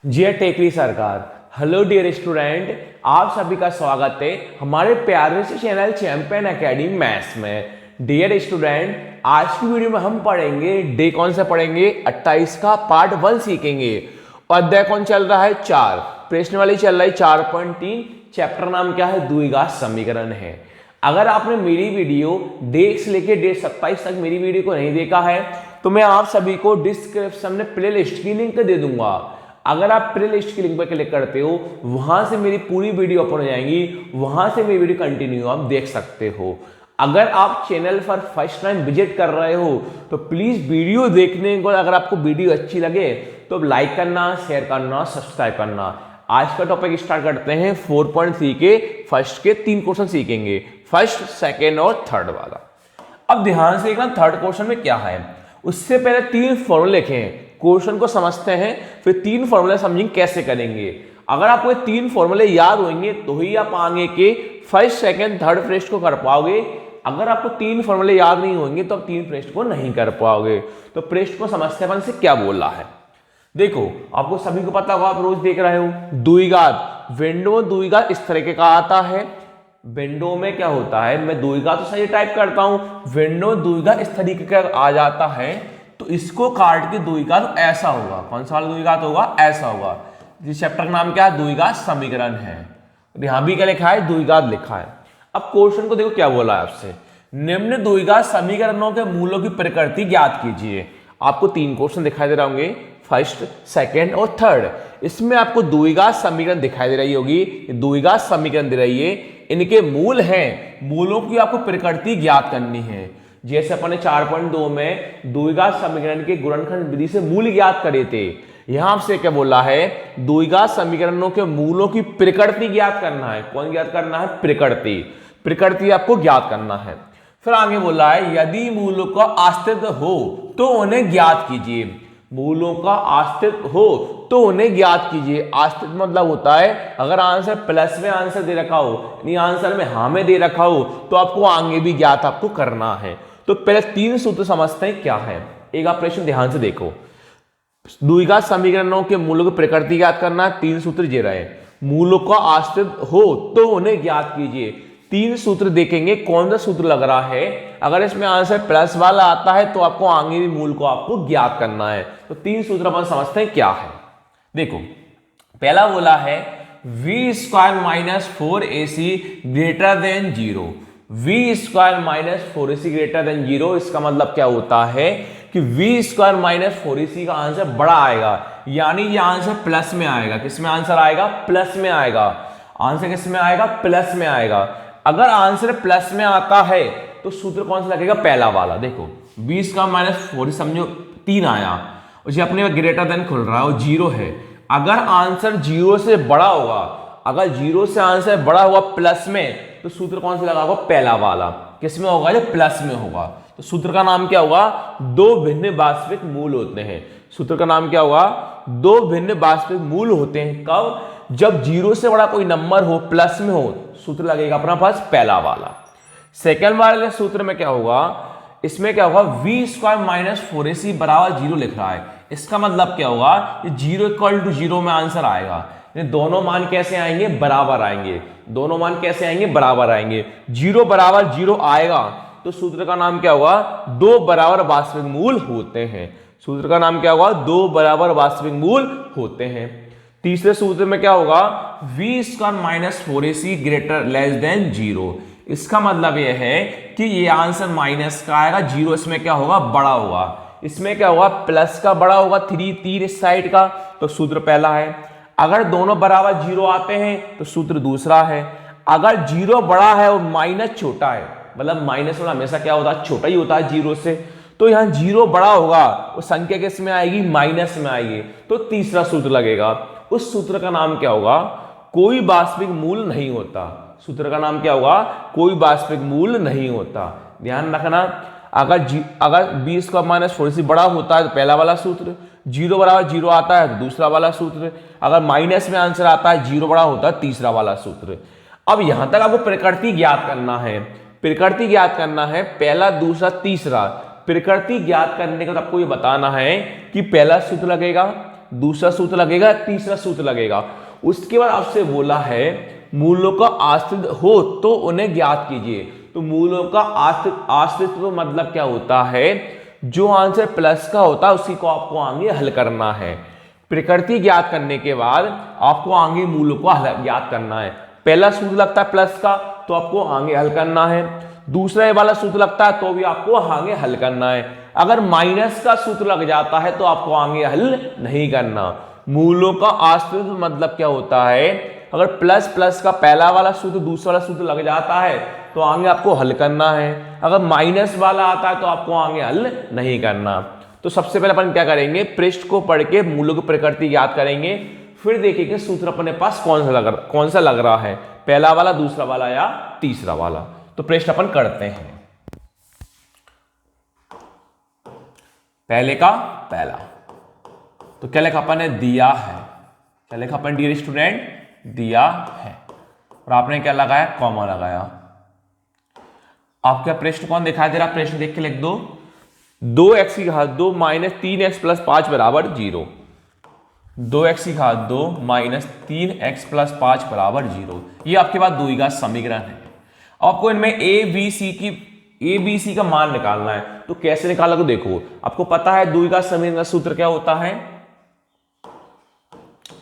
जी टेकरी सरकार। Hello dear student, आप सभी का स्वागत है हमारे प्यारे से चैनल चैंपियन एकेडमी मैथ्स में। डियर स्टूडेंट, आज की वीडियो में हम पढ़ेंगे डे कौन सा पढ़ेंगे 28 का पार्ट 1 सीखेंगे। अध्याय कौन चल रहा है 4, प्रश्न वाली चल रही 4.3। चैप्टर नाम क्या है द्विघात समीकरण है। अगर आपने मेरी वीडियो डे से लेकर डे 27 तक मेरी वीडियो को नहीं देखा है तो मैं आप सभी को डिस्क्रिप्शन में प्लेलिस्ट की लिंक दे दूंगा। अगर आप प्लेलिस्ट की लिंक पर क्लिक करते हो वहां से मेरी पूरी वीडियो ओपन हो जाएंगी, वहां से मेरी वीडियो कंटिन्यू आप देख सकते हो। अगर आप चैनल पर फर्स्ट टाइम विजिट कर रहे हो तो प्लीज वीडियो देखने को अगर आपको वीडियो अच्छी लगे तो लाइक करना, शेयर करना, सब्सक्राइब करना। आज का टॉपिक स्टार्ट करते हैं 4.3 के फर्स्ट के 3 क्वेश्चन सीखेंगे, फर्स्ट, सेकेंड और थर्ड वाला। अब ध्यान से देखना थर्ड क्वेश्चन में क्या है। उससे पहले 3 फॉर्मूले लिखे हैं, क्वेश्चन को समझते हैं फिर 3 फॉर्मूले समझेंगे कैसे करेंगे। अगर आपको ये 3 फॉर्मूले याद होंगे तो ही आप आगे के फर्स्ट, सेकंड, थर्ड प्रश्न को कर पाओगे। अगर आपको 3 फॉर्मूले याद नहीं होंगे तो आप 3 प्रश्न को नहीं कर पाओगे। तो प्रश्न को समझते हैं से क्या बोल रहा है। देखो, आपको सभी को पता होगा, आप रोज देख रहे हो द्विघात, विंडो द्विघात इस तरीके का आता है। विंडो में क्या होता है, मैं द्विघात तो सही टाइप करता हूं, विंडो द्विघात इस तरीके का आ जाता है तो इसको काट के द्विघात ऐसा होगा। कौन सा वाला द्विघात होगा, ऐसा होगा। इस चैप्टर का नाम क्या है, द्विघात समीकरण है। यहां भी क्या लिखा है, द्विघात लिखा है। अब क्वेश्चन को देखो क्या बोला है आपसे, निम्न द्विघात समीकरणों के मूलों की प्रकृति ज्ञात कीजिए। आपको 3 क्वेश्चन दिखाई दे रहे होंगे, फर्स्ट, सेकेंड और थर्ड। इसमें आपको द्विघात समीकरण दिखाई दे रही होगी, द्विघात समीकरण दे रही है, इनके मूल हैं, मूलों की आपको प्रकृति ज्ञात करनी है। जैसे अपन ने 4.2 में द्विघात समीकरण के गुणनखंड विधि से मूल ज्ञात करे थे, यहां से क्या बोला है, द्विघात समीकरणों के मूलों की प्रकृति ज्ञात करना है। कौन ज्ञात करना है, प्रकृति। प्रकृति आपको ज्ञात करना है। फिर आगे बोला है यदि मूलों का अस्तित्व हो तो उन्हें ज्ञात कीजिए। मूलों का अस्तित्व हो तो उन्हें ज्ञात कीजिए। अस्तित्व मतलब होता है अगर आंसर प्लस में आंसर दे रखा हो, यानी आंसर में हाँ में दे रखा हो तो आपको आगे भी ज्ञात आपको करना है। तो पहले 3 सूत्र समझते हैं क्या है। एक आप प्रश्न ध्यान से देखो, द्विघात समीकरणों के मूलों की प्रकृति ज्ञात करना, 3 सूत्र दे रहे हैं। मूलों का अस्तित्व हो तो उन्हें ज्ञात कीजिए। 3 सूत्र देखेंगे कौन सा सूत्र लग रहा है। अगर इसमें आंसर प्लस वाला आता है तो आपको आगे भी मूल को आपको ज्ञात करना है। तो 3 सूत्र अपन समझते हैं क्या है। देखो, पहला बोला है v² - 4ac greater than 0। v² - 4ac greater than 0, इसका मतलब क्या होता है कि v² - 4ac का आंसर बड़ा आएगा, यानी ये आंसर प्लस में आएगा। किस में आंसर आएगा, प्लस में आएगा। आंसर किस में आएगा, प्लस में आएगा। अगर आंसर प्लस में आता है तो सूत्र कौन सा लगेगा, पहला वाला। देखो, v² - 4 समझो 3 आया, उसे अपने ग्रेटर देन खुल रहा है और 0 है। अगर आंसर 0 से बड़ा होगा, अगर 0 से आंसर बड़ा हुआ प्लस में, तो सूत्र कौन सा लगा होगा, पहला वाला। किस में होगा, जो प्लस में होगा। तो सूत्र का नाम क्या होगा, 2 भिन्न वास्तविक मूल होते हैं। सूत्र का नाम क्या होगा, 2 भिन्न वास्तविक मूल होते हैं। कब, जब 0 से बड़ा कोई नंबर हो, प्लस में हो, सूत्र लगेगा अपना पास पहला वाला। सेकंड वाले सूत्र में क्या होगा, इसमें क्या होगा, v² - 4ac बराबर 0 लिख रहा है। इसका मतलब क्या होगा, ये 0 = 0 में आंसर आएगा। दोनों मान कैसे आएंगे, बराबर आएंगे। दोनों मान कैसे आएंगे, बराबर आएंगे। 0 बराबर 0 आएगा तो सूत्र का नाम क्या होगा, 2 बराबर वास्तविक मूल होते हैं। सूत्र का नाम क्या होगा, 2 बराबर वास्तविक मूल होते हैं। तीसरे सूत्र में क्या होगा, v² - 4ac greater less than 0। इसका मतलब यह है कि ये आंसर माइनस का आएगा, 0 इसमें क्या होगा, बड़ा होगा। इसमें क्या होगा, प्लस का बड़ा होगा, 3 इस साइड का, तो सूत्र पहला है। अगर दोनों बराबर 0 आते हैं तो सूत्र दूसरा है। अगर 0 बड़ा है और माइनस छोटा है, मतलब माइनस वाला हमेशा क्या होता है, छोटा ही होता है 0 से, तो यहां 0 बड़ा होगा और संख्या किस में आएगी, माइनस में आएगी, तो तीसरा सूत्र लगेगा। उस सूत्र का नाम क्या होगा, कोई वास्तविक मूल नहीं होता। सूत्र का नाम क्या होगा, कोई वास्तविक मूल नहीं होता। ध्यान रखना, अगर v² - 4ac बड़ा होता है तो पहला वाला सूत्र, 0 बराबर 0 आता है तो दूसरा वाला सूत्र, अगर माइनस में आंसर आता है 0 बड़ा होता है तीसरा वाला सूत्र। अब यहां तक आपको प्रकृति ज्ञात करना है। प्रकृति ज्ञात करना है, पहला, दूसरा, तीसरा, प्रकृति ज्ञात करने के बाद आपको ये बताना है कि पहला सूत्र लगेगा, दूसरा सूत्र लगेगा, तीसरा सूत्र लगेगा। उसके बाद आपसे बोला है मूलों का आश्रित हो तो उन्हें ज्ञात कीजिए। तो मूलों का आश्रित मतलब क्या होता है, जो आंसर प्लस का होता है उसी को आपको आगे हल करना है। प्रकृति ज्ञात करने के बाद आपको आगे मूलों को ज्ञात करना है। पहला सूत्र लगता है प्लस का तो आपको आगे हल करना है, दूसरा वाला सूत्र लगता है तो भी आपको आगे हल करना है। अगर माइनस का सूत्र लग जाता है तो आपको आगे हल नहीं करना। मूलों का आश्रित मतलब क्या होता है, अगर प्लस प्लस का पहला वाला सूत्र दूसरा वाला सूत्र लग जाता है तो आगे आपको हल करना है। अगर माइनस वाला आता है तो आपको आगे हल नहीं करना। तो सबसे पहले अपन क्या करेंगे, पृष्ठ को पढ़ के मूलों की प्रकृति याद करेंगे, फिर देखेंगे सूत्र अपने पास कौन सा लग रहा है, पहला वाला, दूसरा वाला या तीसरा वाला। तो पृष्ठ अपन करते हैं। पहले का पहला, तो क्या लिखा अपन ने, दिया है। क्या लिखा अपन डियर स्टूडेंट, दिया है। और आपने क्या लगाया, कॉमा लगाया। आपका पृष्ठ कौन दिखाई दे रहा, प्रश्न देख के लिख दो। 2x की घात 2 माइनस 3x प्लस 5 बराबर 0। 2x की घात 2 माइनस 3x प्लस 5 बराबर 0। ये आपके पास द्विघात समीकरण है। आपको इनमें ए बी सी का मान निकालना है। तो कैसे निकालोगे, देखो आपको पता है द्विघात समीकरण का सूत्र क्या होता है,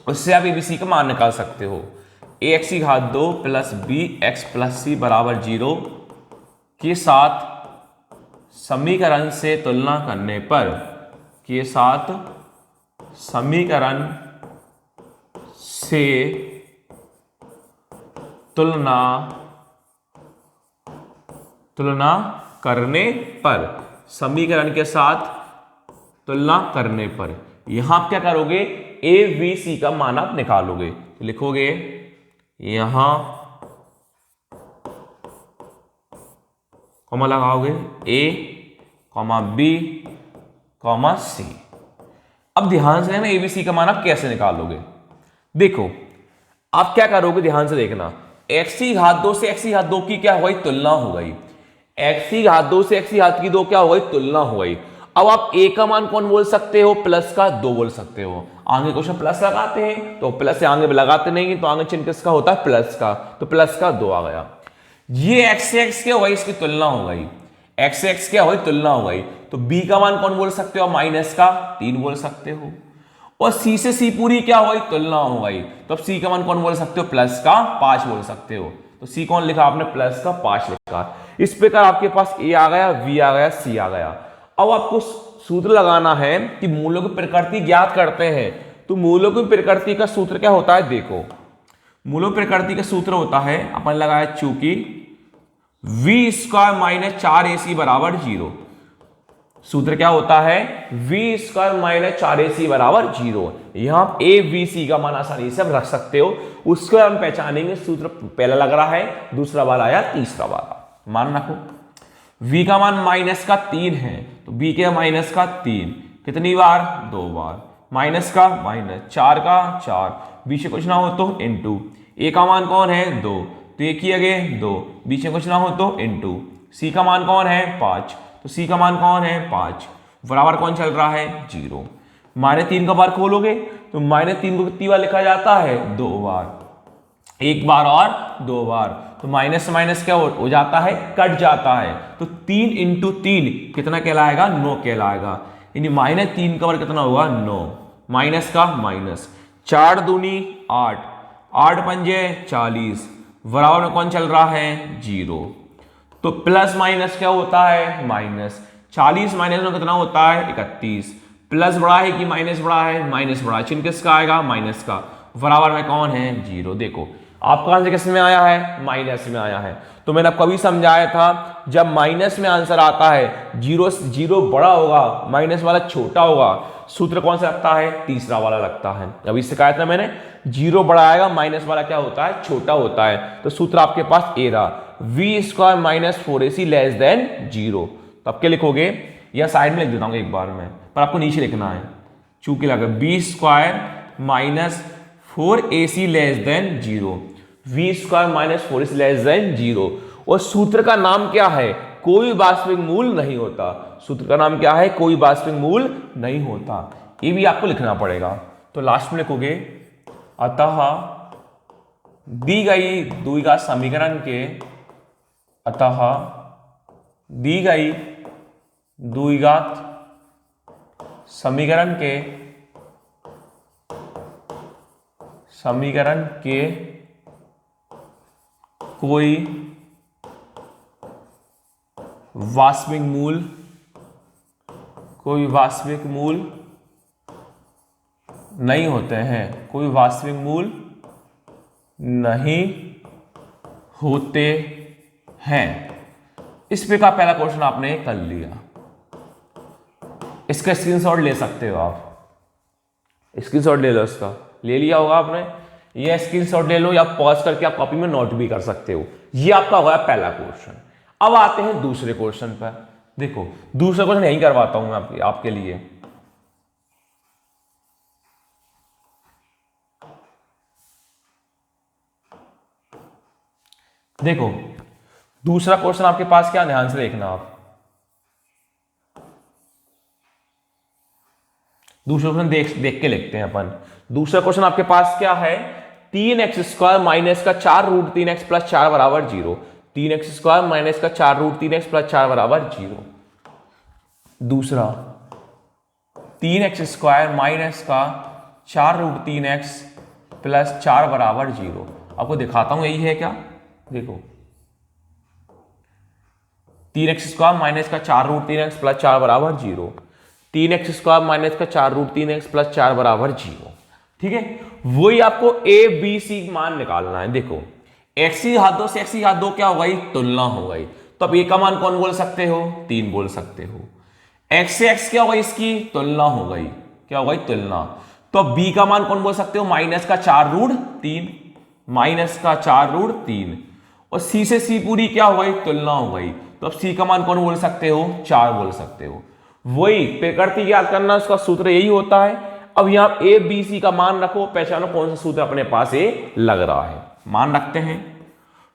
उससे आप एबीसी का मान निकाल सकते हो। ax की घात 2 प्लस बी एक्स प्लस सी बराबर 0 के साथ समीकरण से तुलना करने पर, के साथ समीकरण से तुलना करने पर, समीकरण के साथ तुलना करने पर यहां आप क्या करोगे, ए बी सी का मान आप निकालोगे। तो लिखोगे यहां कॉमा लगाओगे, ए कॉमा बी कॉमा सी। अब ध्यान से ना एबीसी का मान आप कैसे निकालोगे, देखो आप क्या करोगे, ध्यान से देखना। एक्स की घात 2 से एक्स की घात 2 की क्या हो गई, तुलना हो गई। एक्स की घात 2 से एक्स की घात की 2 क्या हो गई, तुलना हो गई। अब आप ए का मान कौन बोल सकते हो, प्लस का 2 बोल सकते हो। आगे क्वेश्चन प्लस लगाते हैं तो प्लस से आगे लगाते नहीं, तो आगे चिन्ह किसका होता है, प्लस का। तो प्लस का 2 आ गया। ये एक्स से एक्स क्या हो गई, इसकी तुलना हो गई। एक्स से एक्स क्या हो गई, तुलना हो गई। तो बी का मान कौन बोल सकते हो, माइनस का 3 बोल सकते हो। और सी से सी पूरी क्या हो गई, तुलना हो गई। तो अब सी का मान कौन बोल सकते हो, प्लस का 5 बोल सकते हो। तो सी कौन लिखा आपने, प्लस का 5 लिखा। इस प्रकार आपके पास ए आ गया, बी आ गया, सी आ गया। अब आपको सूत्र लगाना है कि मूलों की प्रकृति ज्ञात करते हैं। तो मूलों की प्रकृति का सूत्र क्या होता है, देखो मूलों की प्रकृति का सूत्र होता है, अपन लगाया चूंकि वी स्क्वायर माइनस 4ac बराबर 0। सूत्र क्या होता है, वी स्क्वायर माइनस 4ac बराबर 0। यहां ए बी सी का मान आसानी से रख सकते हो। उसको हम पहचानेंगे, सूत्र पहला लग रहा है, दूसरा वाला या तीसरा वाला। मान रखो v का मान माइनस का 3 है, तो b के माइनस का 3 कितनी बार, 2 बार। माइनस का माइनस, 4 का 4, b से कुछ ना हो तो इनटू। a का मान कौन है, 2, तो एक ही आगे 2, b से कुछ ना हो तो इनटू। c का मान कौन है, 5, तो c का मान कौन है, 5। बराबर कौन चल रहा है, 0। -3 का बार खोलोगे तो -3 को कितनी बार लिखा जाता है, 2 बार। एक बार और 2 बार, तो माइनस से माइनस क्या हो जाता है, कट जाता है। तो 3 इंटू 3 कितना कहलाएगा, 9 कहलाएगा। यानी -3 का बार कितना होगा, 9। माइनस का माइनस, 4 दूनी 8, 8 पंजे 40, बराबर में कौन चल रहा है, 0। तो प्लस माइनस क्या होता है, माइनस। 40 माइनस में कितना होता है, 31। प्लस बड़ा है कि माइनस बड़ा है, माइनस बड़ा है। चिन्ह किसका आएगा, माइनस का। बराबर में कौन है, 0। देखो आपका आंसर किस में आया है, माइनस में आया है। तो मैंने कभी समझाया था, जब माइनस में आंसर आता है, जीरो बड़ा होगा, माइनस वाला छोटा होगा। सूत्र कौन सा लगता है, तीसरा वाला लगता है। अभी सिखाया था मैंने, 0 बड़ा आएगा, माइनस वाला क्या होता है, छोटा होता है। तो सूत्र आपके पास ए रहा, B square minus 4ac less than 0। तो अब क्या लिखोगे, या साइड में लिख देता हूँ एक बार में, पर आपको नीचे लिखना है, चूंकि लगा B square minus 4ac less than 0, B square minus 4ac less than 0। और सूत्र का नाम क्या है, कोई वास्तविक मूल नहीं होता। सूत्र का नाम क्या है? कोई वास्तविक मूल नहीं होता। ये भी आपको लिखना पड़ेगा। तो लास्ट में लिखोगे अतः दी गई द्विघात समीकरण के, अतः दी गई द्विघात समीकरण के कोई वास्तविक मूल नहीं होते हैं, कोई वास्तविक मूल नहीं होते हैं। इस पे का पहला क्वेश्चन आपने कर लिया। इसका स्क्रीनशॉट ले सकते हो आप, स्क्रीनशॉट ले लो। इसका ले लिया होगा आपने, ये स्क्रीनशॉट ले लो या पॉज करके आप कॉपी में नोट भी कर सकते हो। ये आपका होगा पहला क्वेश्चन। अब आते हैं दूसरे क्वेश्चन पर। देखो दूसरा क्वेश्चन यही करवाता हूं मैं आपके लिए। देखो दूसरा क्वेश्चन आपके पास क्या, ध्यान से देखना आप। दूसरा क्वेश्चन देख के लिखते हैं अपन। दूसरा क्वेश्चन आपके पास क्या है? 3x² माइनस का 4 रूट 3x प्लस 4 बराबर 0। 3x² माइनस का 4 रूट 3x प्लस 4 बराबर 0। दूसरा 3x² माइनस का 4 रूट 3x प्लस 4 बराबर 0। आपको दिखाता हूं, यही है क्या? देखो 3x² माइनस का 4 रूट 3x प्लस 4 बराबर 0। 3x² माइनस का 4 रूट 3x प्लस 4 बराबर 0। ठीक है, वही आपको a b c मान निकालना है। देखो x की घात 2 से x की घात 2 क्या हो गई? तुलना हो गई। तो अब a का मान कौन बोल सकते हो? 3 बोल सकते हो। x से x क्या हो गई? इसकी तुलना हो गई। क्या हो गई? तुलना। तो अब b का मान कौन बोल सकते हो? माइनस का 4 रूट 3, माइनस का 4 रूट 3। और c से c पूरी क्या हो गई? तुलना हो गई। तो अब c का मान कौन बोल सकते हो? 4 बोल सकते हो। वही प्रकृति याद करना, उसका सूत्र यही होता है। अब यहां a b c का मान रखो, पहचानो कौन सा सूत्र अपने पास ये लग रहा है। मान रखते हैं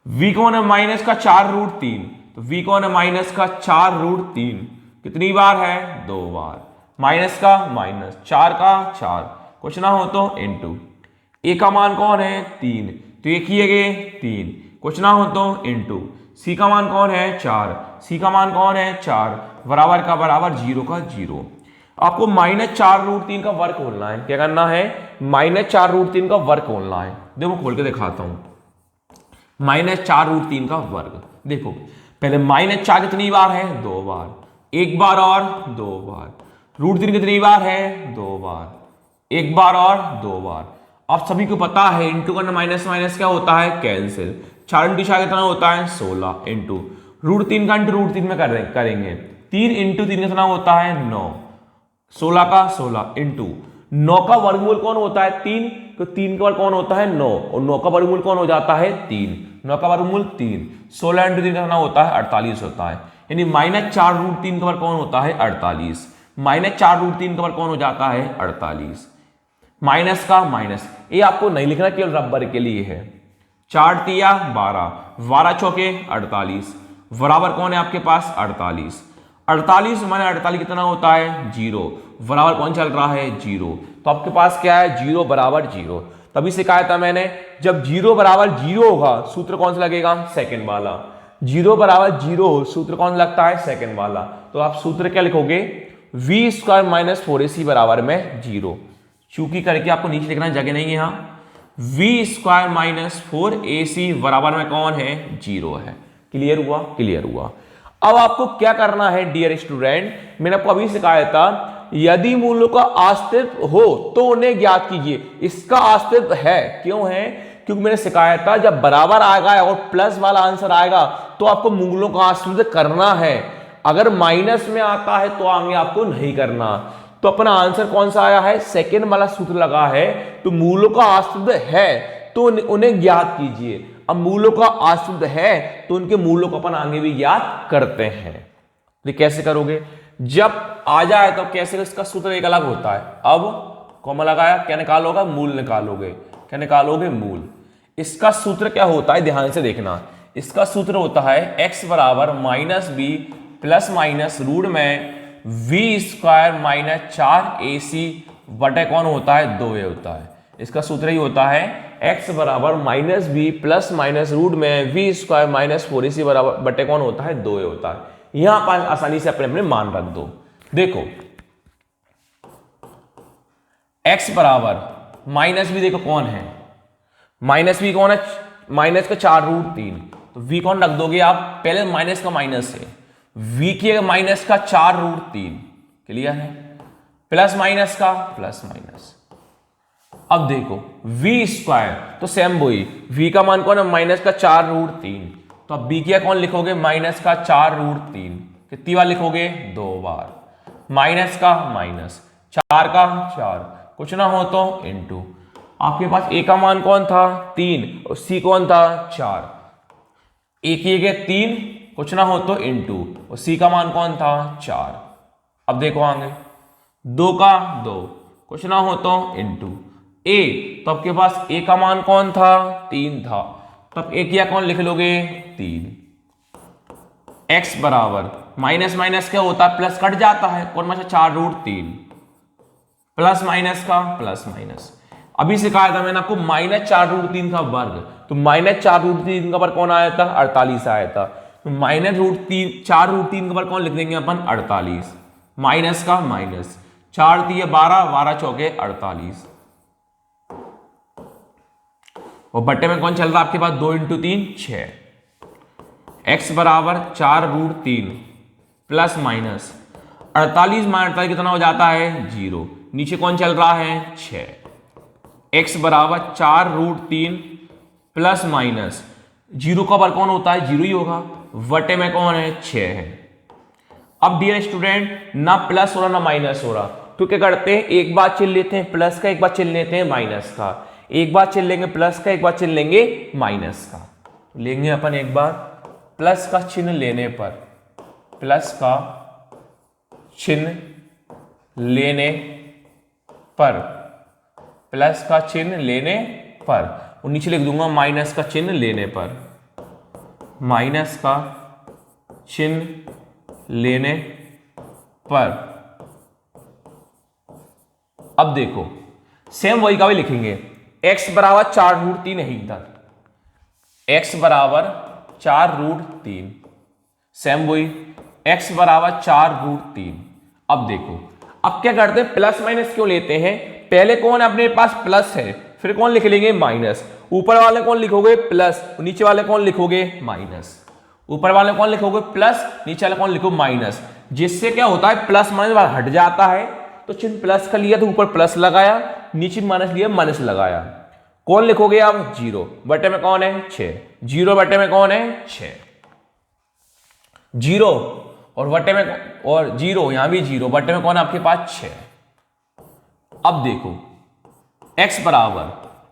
v कौन है? माइनस का 4 रूट 3। तो v कौन है? माइनस का 4 रूट 3। कितनी बार है? 2 बार। माइनस का माइनस, 4 का 4, कुछ ना हो तो इनटू। a का मान कौन है? 3, तो ये किए गए 3, कुछ ना हो तो इनटू। c का मान कौन है? 4, c का मान कौन है? 4, बराबर का बराबर 0 का 0। आपको माइनस 4 रूट 3 का वर्ग खोलना है। क्या करना है? माइनस 4 रूट 3 का वर्ग खोलना है। देखो खोल के दिखाता हूं। माइनस 4 रूट 3 का वर्ग। देखो पहले माइनस 4 कितनी बार है? 2 बार। एक बार और 2 बार। रूट 3 कितनी बार है? 2 बार। एक बार और 2 बार। आप सभी को पता है इंटू करना, माइनस माइनस क्या होता है? कैंसिल। 4 इंटू 4 कितना होता है? 16 इंटू रूट 3 का इंटू रूट 3 में करेंगे। 3 इंटू 3 कितना होता है? 9। 16 का 16 इंटू 9 का वर्गमूल कौन होता है? 3। तो 3 का वर्ग कौन होता है? 9। और 9 का वर्गमूल कौन हो जाता है? 3। 9 का वर्गमूल 3। 16 इंटू 3 कितना होता है? 48 होता है। यानी माइनस 4 रूट 3 का वर्ग कौन होता है? 48। माइनस 4 रूट 3 का वर्ग कौन हो जाता है? 48। माइनस का माइनस, ये आपको नहीं लिखना, केवल रबर के लिए है। 4 तिया 12, 12 चौके 48, बराबर कौन है आपके पास? 48। 48 माने 48 कितना होता है? 0, बराबर कौन चल रहा है? 0। तो आपके पास क्या है? 0 बराबर 0। तभी सिखाया था मैंने, जब 0 बराबर 0 होगा सूत्र कौन सा लगेगा? सेकंड वाला। 0 बराबर 0 सूत्र कौन लगता है? सेकंड वाला। तो आप सूत्र क्या लिखोगे? v² माइनस 4ac बराबर में 0। चूंकि करके आपको नीचे लिखना जगह नहीं है यहाँ। v² माइनस 4ac बराबर में कौन है? 0 है। क्लियर हुआ? क्लियर हुआ। अब आपको क्या करना है डियर स्टूडेंट, मैंने आपको अभी सिखाया था, यदि मूलों का अस्तित्व हो तो उन्हें ज्ञात कीजिए। इसका अस्तित्व है, क्यों है? क्योंकि मैंने सिखाया था जब बराबर आएगा और प्लस वाला आंसर आएगा तो आपको मूलों का अस्तित्व करना है। अगर माइनस में आता है तो आगे आपको नहीं करना। तो अपना आंसर कौन सा आया है? सेकेंड वाला सूत्र लगा है। तो मूलों का अस्तित्व है तो उन्हें ज्ञात कीजिए। अब मूलों का अस्तित्व है तो उनके मूलों को अपन आगे भी ज्ञात करते हैं। तो कैसे करोगे? जब आ जाए तो कैसे, इसका सूत्र एक अलग होता है। अब कॉमा लगाया, क्या निकालोगे? मूल निकालोगे। क्या निकालोगे? मूल। इसका सूत्र क्या होता है? ध्यान से देखना। इसका सूत्र होता है x बराबर minus B plus minus root में वी स्क्वायर माइनस 4ac बटे कौन होता है 2a होता है। इसका सूत्र ही होता है x बराबर minus B plus minus root में वी स्क्वायर माइनस 4ac बराबर बटे कौन होता है 2a होता है। यहां पर आसानी से अपने अपने मान रख दो। देखो x बराबर माइनस बी, देखो कौन है माइनस बी, कौन है माइनस का 4√3, तो v कौन रख दोगे आप, पहले माइनस का माइनस है, v की माइनस का 4√3, क्लियर है, प्लस माइनस का प्लस माइनस। अब देखो v स्क्वायर तो सेम वही, v का मान कौन है माइनस का 4√3, तो अब b किया कौन लिखोगे माइनस का 4√3, कितनी बार लिखोगे 2 बार, माइनस का माइनस 4 का 4, कुछ ना हो तो इनटू, आपके पास a का मान कौन था 3 और c कौन था 4, a की गए 3, कुछ ना हो तो इनटू, और c का मान कौन था 4। अब देखो आगे 2 का 2, कुछ ना हो तो इनटू a, तो आपके पास a का मान कौन था 3 था, तो अब a किया कौन लिख लोगे 3। x बराबर माइनस माइनस क्या होता है प्लस कट जाता है, कौन बचा 4√3, प्लस माइनस का प्लस माइनस। अभी सिखाया था मैंने आपको माइनस 4√3 का वर्ग, तो माइनस 4√3 का वर्ग कौन आया था 48 आया था, तो माइनस 4√3 का वर्ग कौन लिख देंगे अपन 48, माइनस का माइनस 4 दिए 12, 12 चौके 48, और बट्टे में कौन चल रहा है आपके पास 2 × 3 6, x बराबर 4√3 प्लस माइनस 48 माइनस 48 कितना हो जाता है 0, नीचे कौन चल रहा है 6, x बराबर 4√3 प्लस माइनस 0 का वर्ग कौन होता है 0 ही होगा, वटे में कौन है 6 है। अब डियर स्टूडेंट ना प्लस हो रहा ना माइनस हो रहा, तो क्या करते हैं एक बार चिन्ह लेते हैं प्लस का, एक बार चिन्ह लेते हैं माइनस का, एक बार चिन्ह लेंगे प्लस का, एक बार चिन्ह लेंगे माइनस का। तो लेंगे अपन एक बार प्लस का चिन्ह लेने पर, प्लस का चिन्ह लेने पर, प्लस का चिन्ह लेने पर, और नीचे लिख दूंगा माइनस का चिन्ह लेने पर, माइनस का चिन्ह लेने पर। अब देखो सेम वही का भी लिखेंगे, x बराबर 4√3 है इधर, x बराबर 4√3, सेम वही x बराबर 4√3। अब देखो अब क्या करते हैं प्लस माइनस क्यों लेते हैं, पहले कौन अपने पास प्लस है, फिर कौन लिख लेंगे माइनस, ऊपर वाले कौन लिखोगे प्लस, नीचे वाले कौन लिखोगे माइनस, ऊपर वाले कौन लिखोगे प्लस, नीचे वाले कौन लिखो माइनस, जिससे क्या होता है प्लस माइनस हट जाता है, तो चिन्ह प्लस का लिया तो ऊपर प्लस लगाया, नीचे माइनस लिया माइनस लगाया, कौन लिखोगे आप 0, बटे में कौन है 6, 0 बटे में कौन है 6, 0 और बटे में और 0, यहां भी 0, बटे में कौन है आपके पास 6। अब देखो x बराबर,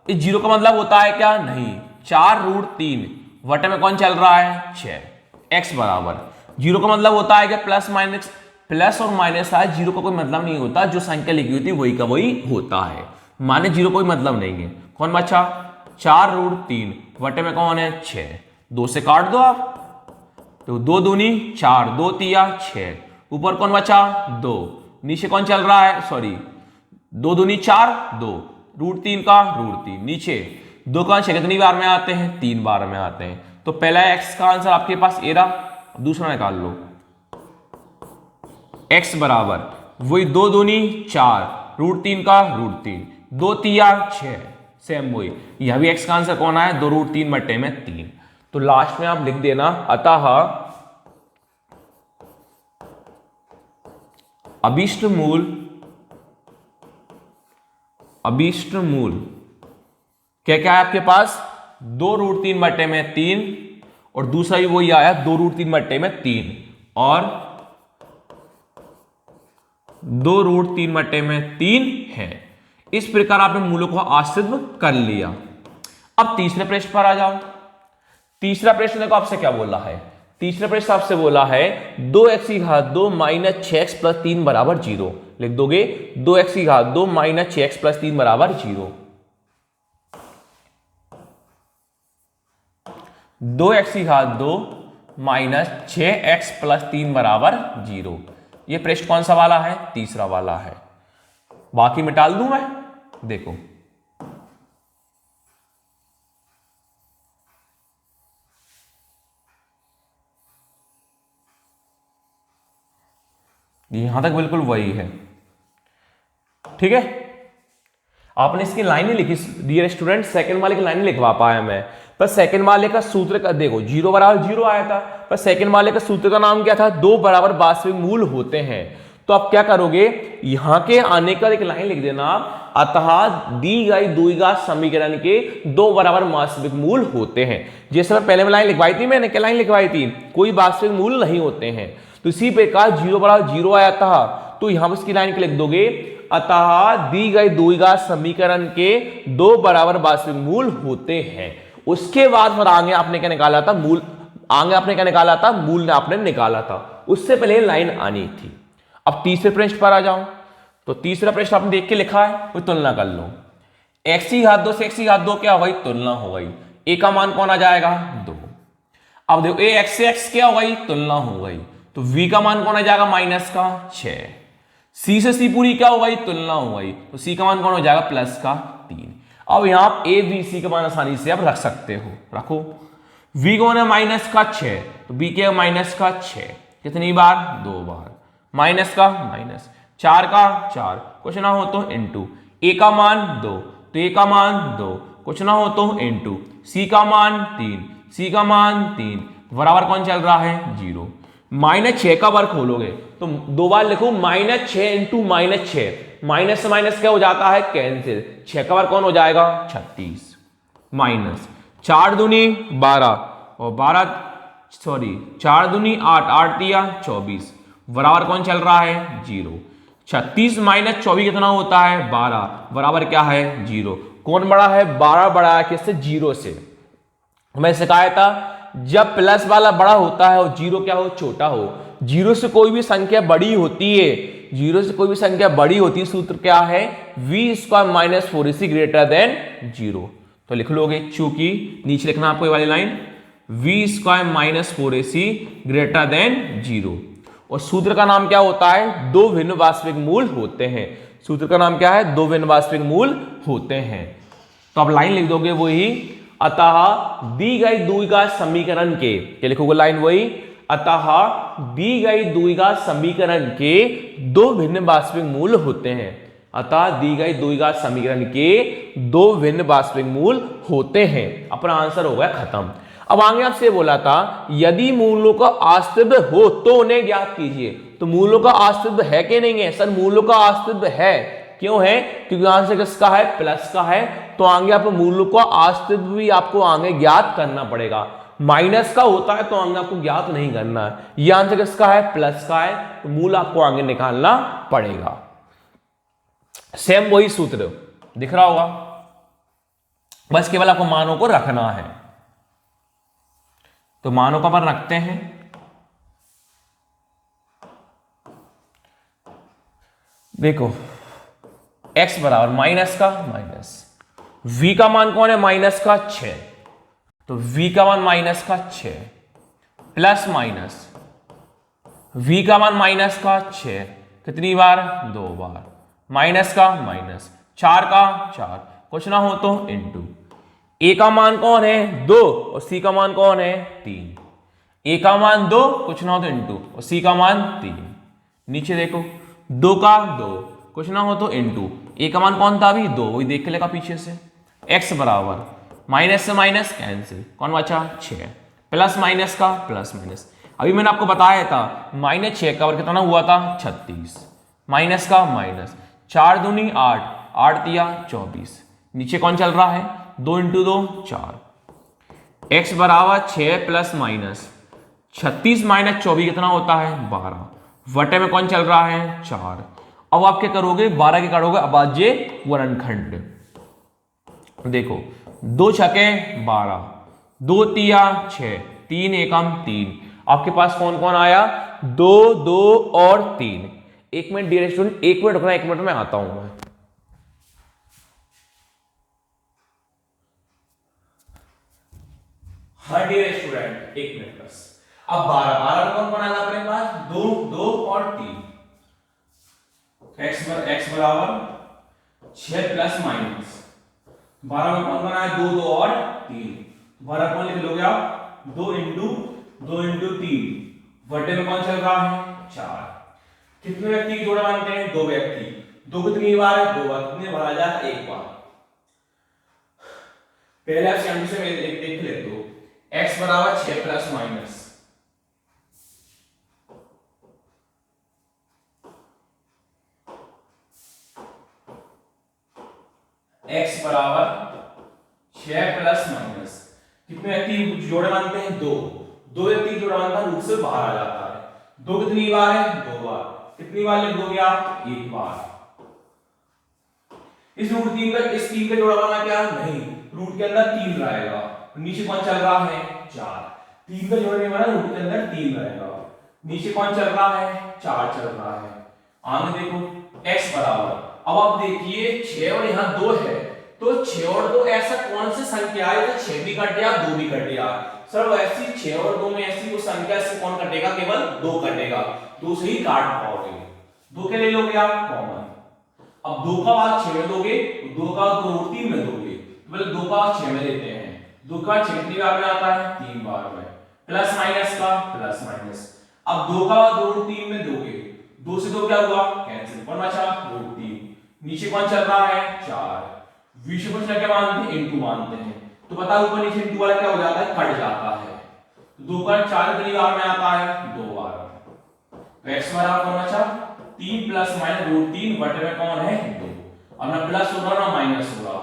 इस 0 का मतलब होता है क्या नहीं 4√3 बटे में कौन चल रहा है 6, x बराबर 0 का मतलब होता है कि प्लस माइनस, प्लस और माइनस है, 0 का कोई मतलब नहीं होता, जो संख्या लिखी होती है वही का वही होता है, माने 0 कोई मतलब नहीं है। कौन बचा 4√3 बटे में कौन है 6, 2 से काट दो आप, तो 2 दूनी 4, 2 तिया 6, ऊपर कौन बचा 2, नीचे कौन चल रहा है सॉरी 2 दूनी 4, 2 √3 का √3, नीचे 2 का अंश कितनी बार में आते हैं 3 बार में आते हैं, तो पहला x का आंसर आपके पास ए रहा, दूसरा निकाल लो, x बराबर वही 2 दूनी 4, √3 का √3, 2 तिया 6, सेम वही, यह भी x का आंसर कौन आया 2√3 बटे में 3। तो लास्ट में आप लिख देना अतः अभीष्ट मूल, अभीष्ट मूल क्या क्या है आपके पास 2√3 बटे में 3, और दूसरा भी वही आया 2√3 बटे में 3 और 2√3 बटे में 3 है। इस प्रकार आपने मूलों को आश्रित कर लिया। अब तीसरे प्रश्न पर आ जाओ। तीसरा प्रश्न देखो आपसे क्या बोला है, तीसरे प्रश्न आपसे बोला है 2x की घात 2 माइनस 6x प्लस 3 बराबर 0, लिख दोगे 2x की घात 2 माइनस 6x प्लस 3 बराबर 0। 2x की घात 2 माइनस 6x प्लस 3 बराबर 0। ये पृष्ठ कौन सा वाला है? तीसरा वाला है। बाकी मिटाल दूं मैं, देखो यहां तक बिल्कुल वही है, ठीक है। आपने इसकी लाइन नहीं लिखी डियर स्टूडेंट, सेकंड वाले की लाइन नहीं लिखवा पाया मैं, पर सेकंड वाले का सूत्र का देखो 0 बराबर 0 आया था, पर सेकंड वाले का सूत्र का नाम क्या था? 2 बराबर वास्तविक मूल होते हैं। तो आप क्या करोगे, यहां के आने का एक लाइन लिख देना, अतः दी गई द्विघात समीकरण के 2 बराबर वास्तविक मूल होते हैं। जैसे मैं पहले में लाइन लिखवाई थी, मैंने क्या लाइन लिखवाई थी? कोई वास्तविक मूल नहीं होते हैं। तो इसी प्रकार 0 बराबर 0 आया था, तो यहां पर इसकी लाइन लिख दोगे, अतः दी गई द्विघात समीकरण के 2 बराबर वास्तविक मूल होते हैं। उसके बाद फिर आगे आपने क्या निकाला था? मूल। आगे आपने क्या निकाला था? मूल ने आपने निकाला था। उससे पहले लाइन आनी थी। अब तीसरे पृष्ठ पर आ जाओ, तो तीसरा पृष्ठ आपने देख के लिखा है, कोई तुलना कर लो। x की घात 2 से x की घात 2 क्या हो गई? तुलना हो गई। a का मान कौन आ जाएगा? 2। अब देखो a x से x क्या हो गई? तुलना हो गई। तो v का मान कौन आ जाएगा? माइनस का 6। c से c पूरी क्या हो गई? तुलना हो गई। तो c का मान कौन हो जाएगा? प्लस का 3। अब यहां a b c का मान आसानी से आप रख सकते हो, रखो। v कौन है? माइनस का 6, तो b क्या है? माइनस का 6। कितनी बार? 2 बार। माइनस का माइनस, 4 का 4, कुछ ना हो तो इंटू। a का मान 2, तो a का मान 2, कुछ ना हो तो इंटू। c का मान 3, c का मान 3, बराबर कौन चल रहा है? 0। माइनस 6 का वर्ग खोलोगे तो 2 बार लिखो, माइनस 6 इंटू माइनस 6। माइनस से माइनस क्या हो जाता है? कैंसिल। 6 का वर्ग कौन हो जाएगा? 36। माइनस 4 दूनी 12 और 4 दूनी 8, 8 दिया 24, बराबर कौन चल रहा है? 0। 36 माइनस 24 कितना होता है? 12, बराबर क्या है? 0। कौन बड़ा है? 12 बड़ा है किससे? 0 से। मैं सिखाया था जब प्लस वाला बड़ा होता है और 0 क्या हो? छोटा हो। 0 से कोई भी संख्या बड़ी होती है, 0 से कोई भी संख्या बड़ी होती है, सूत्र क्या है? v² minus 4ac greater than 0। तो लिख लोगे, चूंकि नीचे लिखना आपको ये वाली line, v² minus 4ac greater than 0। और सूत्र का नाम क्या होता है? 2 भिन्न वास्तविक मूल होते हैं। सूत्र का नाम क्या है? 2 भिन्न वास्तविक मूल होते हैं। तो आप लाइन लिख दोगे वही, अतः दी गई द्विघात समीकरण के, क्या लिखोगे लाइन? वही, अतः दी गई द्विघात समीकरण के 2 भिन्न वास्तविक मूल होते हैं। अतः दी गई द्विघात समीकरण के 2 भिन्न वास्तविक मूल होते हैं। अपना आंसर हो गया खत्म। अब आगे आपसे बोला था यदि मूलों का अस्तित्व हो तो उन्हें ज्ञात कीजिए। तो मूलों का अस्तित्व है कि नहीं है? सर मूलों का अस्तित्व है। क्यों है? क्योंकि आंसर किसका है? प्लस का है। तो आगे आपको मूलों का अस्तित्व भी आपको आगे ज्ञात करना पड़ेगा। माइनस का होता है तो आगे आपको ज्ञात नहीं करना है। यह आंसर किसका है? प्लस का है। तो मूल आपको आगे निकालना पड़ेगा। सेम वही सूत्र दिख रहा होगा, बस केवल आपको मानों को रखना है। तो मानों का पर रखते हैं। देखो x बराबर माइनस का माइनस, v का मान कौन है? माइनस का 6, तो v का मान माइनस का 6 प्लस माइनस v का मान माइनस का 6, कितनी बार? 2 बार। माइनस का माइनस, 4 का 4, कुछ ना हो तो इंटू। a का मान कौन है? 2 और c का मान कौन है? 3। a का मान 2, कुछ ना हो तो इंटू, और c का मान 3। नीचे देखो 2 का 2, कुछ ना हो तो इंटू। a का मान कौन था? अभी 2, वही देख के लेगा पीछे से। x बराबर माइनस से माइनस कैंसिल, कौन बचा? 6, प्लस माइनस का प्लस माइनस। अभी मैंने आपको बताया था माइनस 6 का वर्ग कितना हुआ था? 36। माइनस का माइनस, 4 दूनी 8, 8 दिया 24। नीचे कौन चल रहा है? 2 इंटू 2 4। x बराबर 6 प्लस माइनस 36 माइनस 24 कितना होता है? 12। वटे में कौन चल रहा है? 4। अब आप क्या करोगे? 12 के काटोगे अभाज्य वर्णखंड। देखो 2 छके 12, 2 तिया 6, 3 एकम 3। आपके पास कौन कौन आया? 2, 2 और 3। एक मिनट डियर स्टूडेंट, एक मिनट रुकना, एक मिनट में आता हूं मैं। हाँ डियर स्टूडेंट, 1 मिनट बस। अब 12 12 कौन बनाएगा अपने पास? 2 2 और 3। x बराबर 6 प्लस माइनस 12 में कौन बना है? 2 2 और 3। 12 कौन लिख लोगे आप? 2 इंटू 3 बटे में कौन चल रहा है? 4। कितने व्यक्ति की जोड़ा मानते हैं? 2 व्यक्ति। 2 कितनी बार है? 2 बार। कितने बार आ जाएगा? 1 बार। पहले आप सेम से एक देख लेते हो। x बराबर 6 प्लस माइनस x बराबर 6 प्लस माइनस कितने व्यक्ति जोड़े मानते हैं? 2। 2 व्यक्ति की जोड़ा मानता है, रूट से बाहर आ जाता है। 2 कितनी बार है? 2 बार। कितनी बार लिख दोगे आप? 1 बार। इस रूट 3 का इस 3 का जोड़ा बना क्या? नहीं, रूट के अंदर 3 रहेगा। नीचे कौन चल रहा है? 4। 3 का जोड़ा नहीं बना, रूट के अंदर 3 रहेगा। नीचे कौन चल रहा है? 4 चल रहा है। आगे देखो x बराबर, अब आप देखिए 6 और यहाँ 2 है, तो 6 और 2 ऐसा कौन सी संख्या है तो 6 भी कट गया 2 भी कट गया। सर वैसी 6 और 2 में ऐसी कोई संख्या से कौन कटेगा? केवल 2 कटेगा। 2 से ही काट पाओगे। 2 के ले लोगे आप कॉमन। अब 2 का भाग 6 में दोगे, 2 का रूट 3 में दोगे, तो पहले 2 का भाग 6 में लेते हैं। 2 का 6 कितनी बार में आता है? 3 बार में। प्लस माइनस का प्लस माइनस। अब 2 का रूट 3 में दोगे, 2 से 2 क्या हुआ? कैंसिल। कौन बचा? रूट 3। नीचे कौन चल रहा है? 4। विषय को क्या मानते हैं? इनटू मानते हैं। तो बता ऊपर नीचे इनटू वाला क्या हो जाता है? कट जाता है। तो 2 का 4 कितनी बार में आता है? 2 बार। तो x बराबर कौन बचा? 3 प्लस माइनस रूट 3 बटे में कौन है? 2। अब ना प्लस हो रहा ना माइनस हो रहा,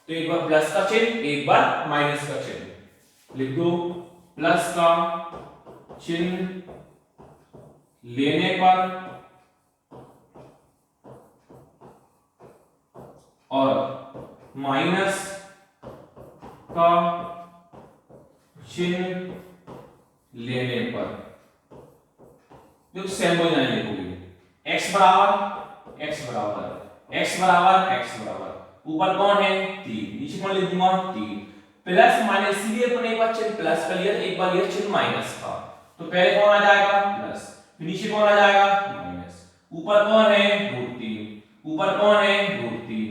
तो एक बार प्लस का चिन्ह एक बार माइनस का चिन्ह लिख दो। प्लस का चिन्ह लेने पर और माइनस का चिन्ह लेने पर जो सेम हो जाएंगे पूरी। x बराबर ऊपर कौन है? 3, नीचे कौन लिख दूंगा? 3। प्लस माइनस इसलिए अपने एक बार चिन्ह प्लस का लिया, एक बार लिया चिन्ह माइनस का, तो पहले कौन आ जाएगा? प्लस, फिर नीचे कौन आ जाएगा? माइनस। ऊपर कौन है? रूट 3। ऊपर कौन है? रूट 3।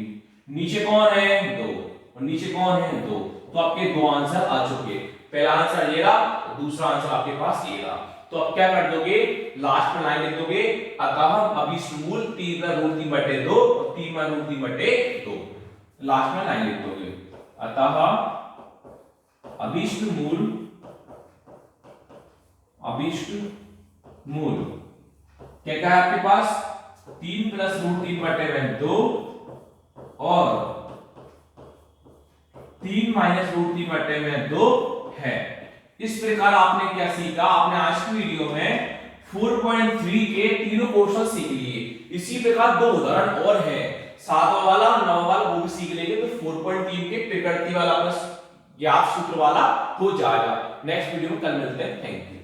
नीचे कौन है? 2 और नीचे कौन है? 2। तो आपके 2 आंसर आ चुके। पहला आंसर ये रहा, दूसरा आंसर आपके पास ये रहा। तो अब क्या कर दोगे? लास्ट में लाइन लिख दोगे, अतः अभिष्ट मूल 3 का रूट 3 बटे 2 और 3 का रूट 3 बटे 2। लास्ट में लाइन लिख दोगे, अतः अभिष्ट मूल क्या क्या है आपके पास? 3 प्लस रूट 3 बटे में 2 और 3 माइनस रूट 3 बटे में 2 है। इस प्रकार आपने क्या सीखा? आपने आज की वीडियो में 4.3 के तीनों क्वेश्चन सीख लिए। इसी प्रकार 2 उदाहरण और है, 7वां वाला और 9वां वाला वो भी सीख लेंगे, तो 4.3 के प्रकृति वाला प्लस ज्ञात सूत्र वाला हो जाएगा। नेक्स्ट वीडियो में कल मिलते हैं। Thank you.